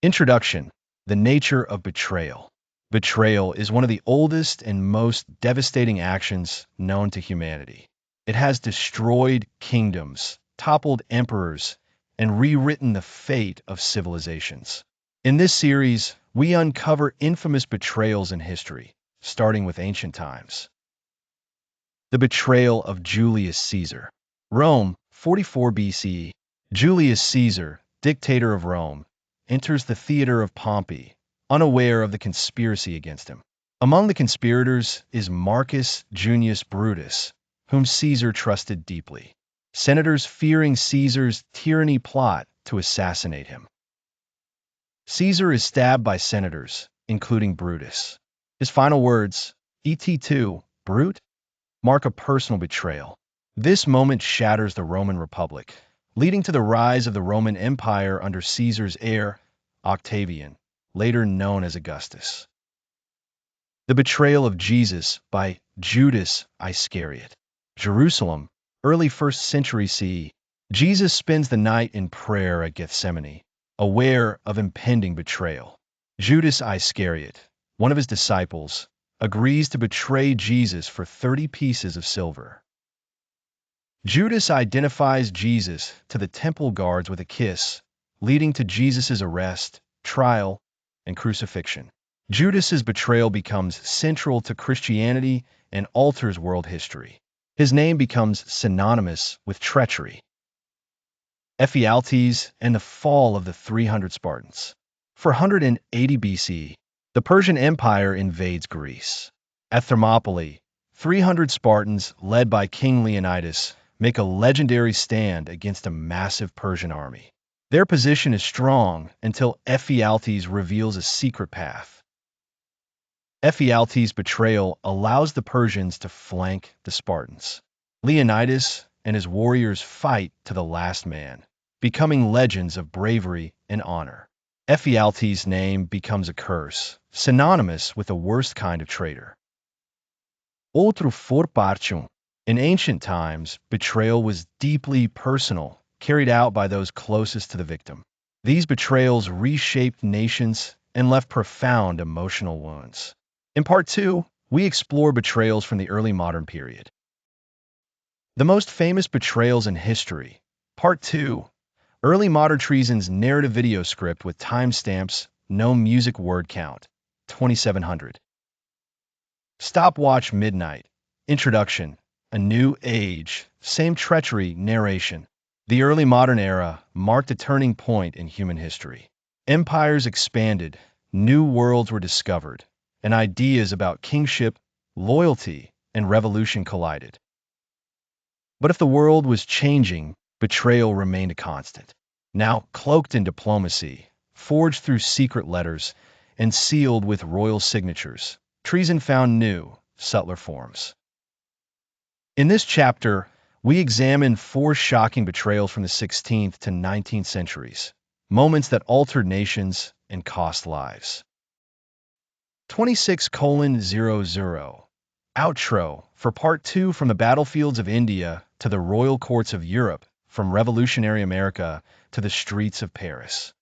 Introduction: The nature of betrayal. Betrayal is one of the oldest and most devastating actions known to humanity. It has destroyed kingdoms, toppled emperors, and rewritten the fate of civilizations. In this series, we uncover infamous betrayals in history, starting with ancient times. The betrayal of Julius Caesar. Rome, 44 BCE. Julius Caesar, dictator of Rome, enters the theater of Pompey, unaware of the conspiracy against him. Among the conspirators is Marcus Junius Brutus, whom Caesar trusted deeply. Senators fearing Caesar's tyranny plot to assassinate him. Caesar is stabbed by senators, including Brutus. His final words, "Et tu, Brute?" mark a personal betrayal. This moment shatters the Roman Republic, leading to the rise of the Roman Empire under Caesar's heir, Octavian, later known as Augustus. The betrayal of Jesus by Judas Iscariot. Jerusalem, early 1st century CE. Jesus spends the night in prayer at Gethsemane, aware of impending betrayal. Judas Iscariot, one of his disciples, agrees to betray Jesus for 30 pieces of silver. Judas identifies Jesus to the temple guards with a kiss, leading to Jesus' arrest, trial, and crucifixion. Judas's betrayal becomes central to Christianity and alters world history. His name becomes synonymous with treachery. Ephialtes and the fall of the 300 Spartans. 480 BCE, the Persian Empire invades Greece. At Thermopylae, 300 Spartans, led by King Leonidas, make a legendary stand against a massive Persian army. Their position is strong until Ephialtes reveals a secret path. Ephialtes' betrayal allows the Persians to flank the Spartans. Leonidas and his warriors fight to the last man, becoming legends of bravery and honor. Ephialtes' name becomes a curse, synonymous with the worst kind of traitor. Outro for parcium. In ancient times, betrayal was deeply personal, carried out by those closest to the victim. These betrayals reshaped nations and left profound emotional wounds. In Part 2, we explore betrayals from the early modern period. The most famous betrayals in history. Part 2, Early Modern Treason's narrative video script with timestamps, no music word count, 2700. Stopwatch Midnight. Introduction. A New Age. Same treachery narration. The early modern era marked a turning point in human history. Empires expanded, new worlds were discovered, and ideas about kingship, loyalty, and revolution collided. But if the world was changing, betrayal remained a constant. Now cloaked in diplomacy, forged through secret letters, and sealed with royal signatures, treason found new, subtler forms. In this chapter, we examine 4 shocking betrayals from the 16th to 19th centuries, moments that altered nations and cost lives. 26:00. Outro for Part 2, from the battlefields of India to the royal courts of Europe, from revolutionary America to the streets of Paris.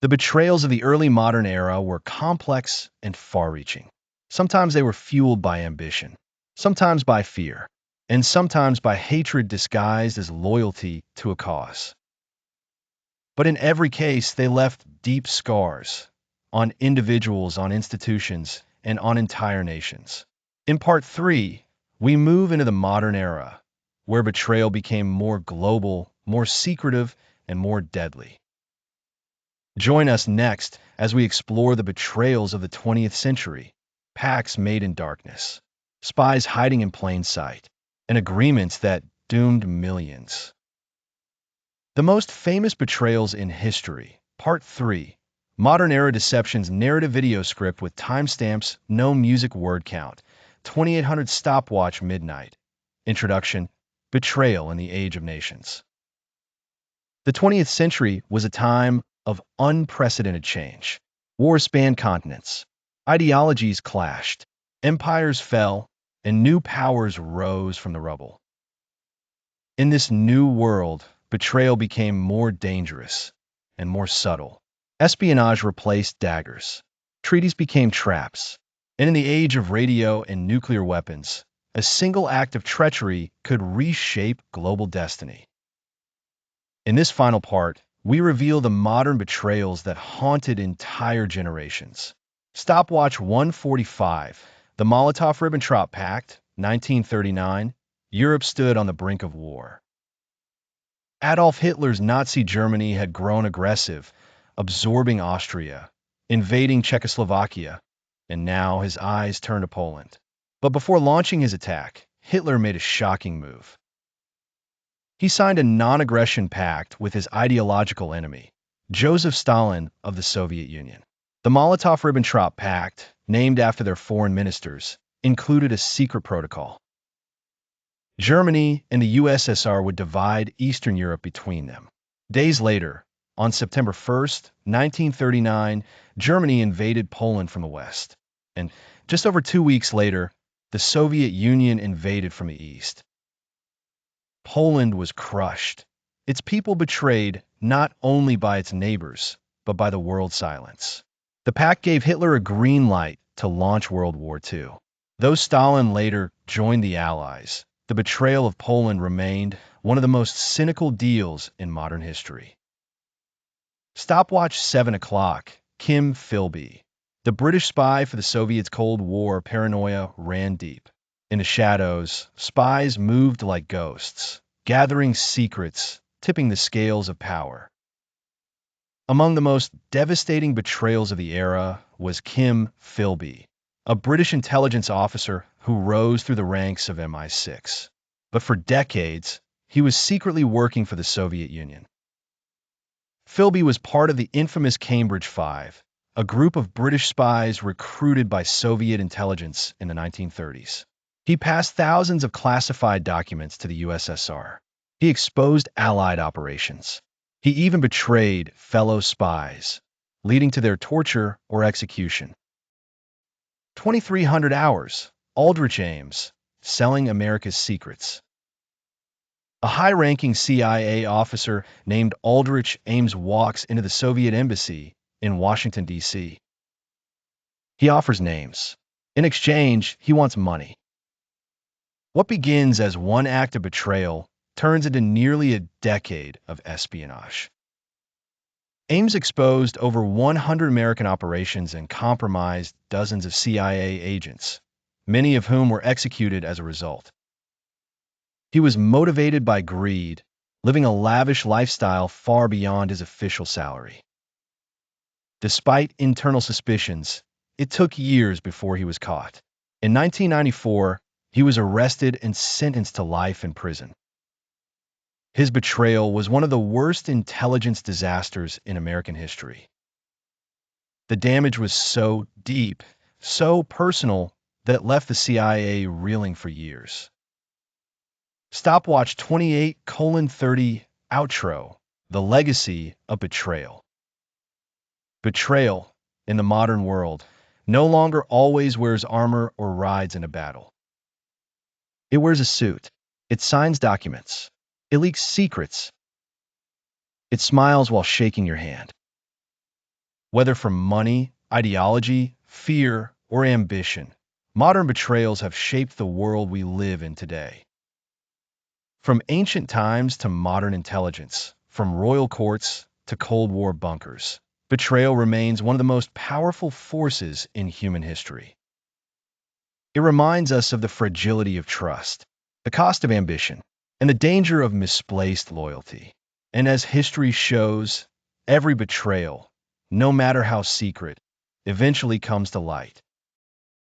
The betrayals of the early modern era were complex and far-reaching. Sometimes they were fueled by ambition, sometimes by fear, and sometimes by hatred disguised as loyalty to a cause. But in every case, they left deep scars on individuals, on institutions, and on entire nations. In Part 3, we move into the modern era, where betrayal became more global, more secretive, and more deadly. Join us next as we explore the betrayals of the 20th century, pacts made in darkness, spies hiding in plain sight, and agreements that doomed millions. The most famous betrayals in history. Part 3. Modern Era Deception's narrative video script with timestamps, no music word count, 2800. Stopwatch Midnight. Introduction. Betrayal in the Age of Nations. The 20th century was a time of unprecedented change. Wars spanned continents. Ideologies clashed. Empires fell, and new powers rose from the rubble. In this new world, betrayal became more dangerous and more subtle. Espionage replaced daggers. Treaties became traps. And in the age of radio and nuclear weapons, a single act of treachery could reshape global destiny. In this final part, we reveal the modern betrayals that haunted entire generations. Stopwatch 145, the Molotov-Ribbentrop Pact, 1939, Europe stood on the brink of war. Adolf Hitler's Nazi Germany had grown aggressive, absorbing Austria, invading Czechoslovakia, and now his eyes turned to Poland. But before launching his attack, Hitler made a shocking move. He signed a non-aggression pact with his ideological enemy, Joseph Stalin of the Soviet Union. The Molotov-Ribbentrop Pact, named after their foreign ministers, included a secret protocol. Germany and the USSR would divide Eastern Europe between them. Days later, on September 1st, 1939, Germany invaded Poland from the west. And just over 2 weeks later, the Soviet Union invaded from the east. Poland was crushed, its people betrayed not only by its neighbors, but by the world's silence. The pact gave Hitler a green light to launch World War II. Though Stalin later joined the Allies, the betrayal of Poland remained one of the most cynical deals in modern history. Stopwatch 7 o'clock, Kim Philby. The British spy for the Soviets' Cold War paranoia ran deep. In the shadows, spies moved like ghosts, gathering secrets, tipping the scales of power. Among the most devastating betrayals of the era was Kim Philby, a British intelligence officer who rose through the ranks of MI6. But for decades, he was secretly working for the Soviet Union. Philby was part of the infamous Cambridge Five, a group of British spies recruited by Soviet intelligence in the 1930s. He passed thousands of classified documents to the USSR. He exposed Allied operations. He even betrayed fellow spies, leading to their torture or execution. 2300 Hours, Aldrich Ames, Selling America's Secrets. A high-ranking CIA officer named Aldrich Ames walks into the Soviet embassy in Washington, D.C. He offers names. In exchange, he wants money. What begins as one act of betrayal turns into nearly a decade of espionage. Ames exposed over 100 American operations and compromised dozens of CIA agents, many of whom were executed as a result. He was motivated by greed, living a lavish lifestyle far beyond his official salary. Despite internal suspicions, it took years before he was caught. In 1994, he was arrested and sentenced to life in prison. His betrayal was one of the worst intelligence disasters in American history. The damage was so deep, so personal, that it left the CIA reeling for years. Stopwatch 28:30 Outro, The Legacy of Betrayal. Betrayal, in the modern world, no longer always wears armor or rides in a battle. It wears a suit. It signs documents. It leaks secrets. It smiles while shaking your hand. Whether from money, ideology, fear, or ambition, modern betrayals have shaped the world we live in today. From ancient times to modern intelligence, from royal courts to Cold War bunkers, betrayal remains one of the most powerful forces in human history. It reminds us of the fragility of trust, the cost of ambition, and the danger of misplaced loyalty. And as history shows, every betrayal, no matter how secret, eventually comes to light.